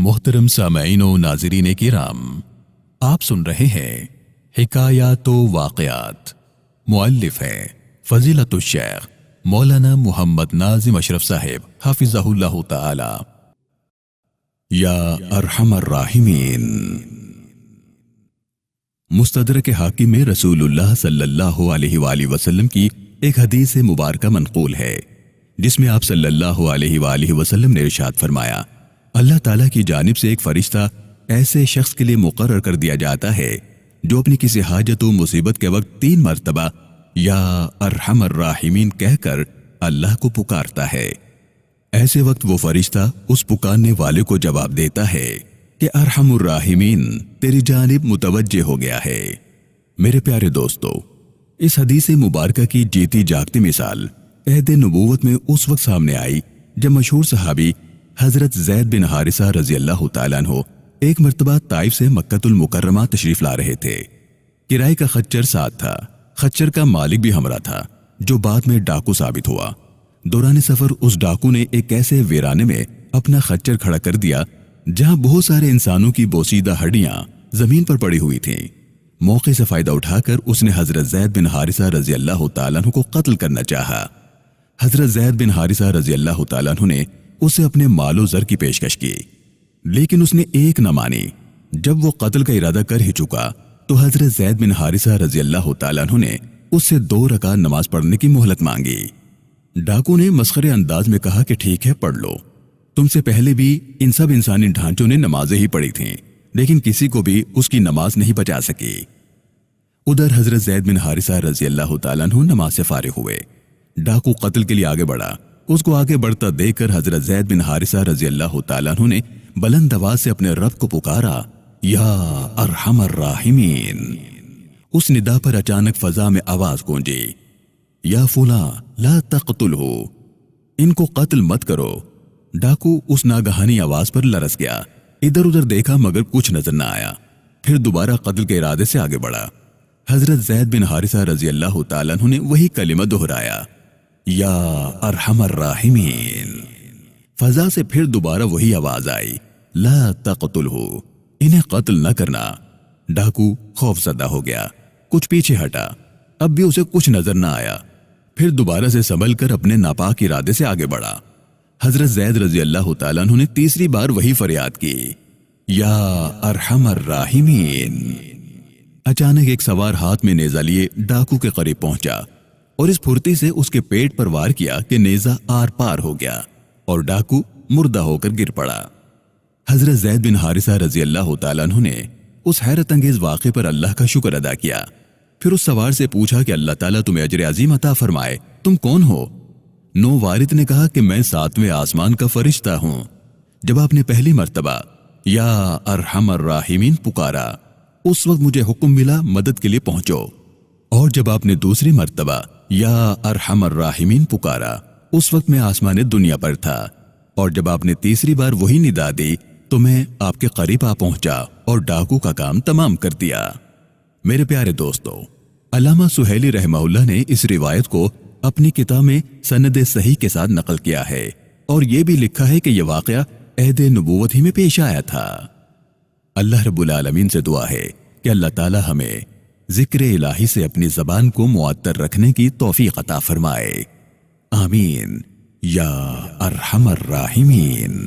मोहतरम सामईन व नाज़रीन किराम, आप सुन रहे हैं हिकायात व वाक़यात। मुअल्लिफ हैं फ़ज़ीलतुश शेख मौलाना मोहम्मद नाज़िम अशरफ साहिब हाफ़िज़हुल्लाह ताला। या अरहमर राहिमीन। मुस्तदरक हाकिम में रसूलुल्लाह सल्लल्लाहु अलैहि वसल्लम की एक हदीस मुबारका मनक़ूल है, जिसमें आप सल्लल्लाहु अलैहि वसल्लम ने इरशाद फरमाया, अल्लाह ताला की जानिब से एक फरिश्ता ऐसे शख्स के लिए मुकर्रर कर दिया जाता है जो अपनी किसी हाजत व मुसीबत के वक्त 3 मरतबा या अरहमर राहिमीन कहकर अल्लाह को पुकारता है। ऐसे वक्त वो फरिश्ता उस पुकारने वाले को जवाब देता है कि अरहमुर राहिमीन तेरी जानिब मुतवज्जे हो गया है। मेरे प्यारे दोस्तों, इस हदीस मुबारका की जीती जागती मिसाल अहद नबूवत में उस वक्त सामने आई जब मशहूर सहाबी हजरत ज़ैद बिन हारिसा रज़ी अल्लाह तआला अन्हु एक मर्तबा ताइफ से मक्कतुल मुकर्रमा तशरीफ ला रहे थे। किराए का खच्चर साथ था। खच्चर का मालिक भी हमरा था, जो बाद में डाकू साबित हुआ। दौरान सफर उस डाकू ने एक ऐसे वीराने में अपना खच्चर खड़ा कर दिया जहां बहुत सारे इंसानों की बोसीदा हड्डियां जमीन पर पड़ी हुई थीं। मौके से फायदा उठाकर उसने हजरत ज़ैद बिन हारिसा रज़ी अल्लाह तआला अन्हु को कत्ल करना चाहा। हजरत ज़ैद बिन हारिसा रज़ी अल्लाह तआला अन्हु ने उसे अपने मालो ज़र की पेशकश की, लेकिन उसने एक न मानी। जब वो कत्ल का इरादा कर ही चुका तो हजरत ज़ैद बिन हारिसा रज़ी अल्लाह तआला अन्हु ने उससे 2 रकात नमाज पढ़ने की मोहलत मांगी। डाकू ने मस्खरे अंदाज में कहा कि ठीक है, पढ़ लो। तुमसे पहले भी इन सब इंसानी ढांचों ने नमाजें ही पढ़ी थीं, लेकिन किसी को भी उसकी नमाज नहीं बचा सकी। उधर हजरत ज़ैद बिन हारिसा रज़ी अल्लाह तआला अन्हु नमाज से फारिग हुए। डाकू कत्ल के लिए आगे बढ़ा। उसको आगे बढ़ता देखकर हजरत ज़ैद बिन हारिसा रज़ी अल्लाह तआला अन्हु ने बुलंद आवाज से अपने रब को पुकारा, या अरहमर राहिमीन। उस निदा पर अचानक फजा में आवाज गूंजी, या फुला ला तक़तुलहु, इनको कत्ल मत करो। डाकू उस नागहानी आवाज पर लरस गया। इधर उधर देखा मगर कुछ नजर न आया। फिर दोबारा कत्ल के इरादे से आगे बढ़ा। हजरत ज़ैद बिन हारिसा रज़ी अल्लाह तआला अन्हु ने वही कलिमा दोहराया, या अरहमर राहिमीन। फजा से फिर दोबारा वही आवाज आई, ला तक़तुलहु, इन्हें कत्ल न करना। डाकू खौफजदा हो गया, कुछ पीछे हटा। अब भी उसे कुछ नजर न आया। फिर दोबारा से संभल कर अपने नापाक इरादे से आगे बढ़ा। हजरत ज़ैद रज़ी अल्लाह तआला अन्हु ने तीसरी बार वही फरियाद की, या अरहमर राहिमीन। अचानक एक सवार हाथ में नेजा लिए डाकू के करीब पहुंचा और इस फुर्ती से उसके पेट पर वार किया कि नेजा आर पार हो गया और डाकू मुर्दा होकर गिर पड़ा। हजरत ज़ैद बिन हारिसा रज़ी अल्लाह तआला अन्हु ने उस हैरत अंगेज वाक़े पर अल्लाह का शुक्र अदा किया। फिर उस सवार से पूछा कि अल्लाह ताला तुम्हें अजर अजीम अता फरमाए, तुम कौन हो? नो वारिद ने कहा कि मैं 7वें आसमान का फरिश्ता हूं। जब आपने पहली मर्तबा या अरहमर राहिमीन पुकारा, उस वक्त मुझे हुक्म मिला मदद के लिए पहुंचो, और जब आपने दूसरी मर्तबा या अरहमर राहिमीन पुकारा, उस वक्त मैं आसमान दुनिया पर था, और जब आपने तीसरी बार वही निदा दी तो मैं आपके करीब आ पहुंचा और डाकू का काम तमाम कर दिया। मेरे प्यारे दोस्तों, अल्लामा सुहैली रहमहुल्लाह ने इस रिवायत को अपनी किताब में सनद सही के साथ नकल किया है, और यह भी लिखा है कि यह वाक़या अहद नबूवत ही में पेश आया था। अल्लाह रब्बुल आलमीन से दुआ है कि अल्लाह ताला हमें जिक्र इलाही से अपनी ज़बान को मुअत्तर रखने की तौफीक अता फरमाए। आमीन या अरहमर राहिमीन।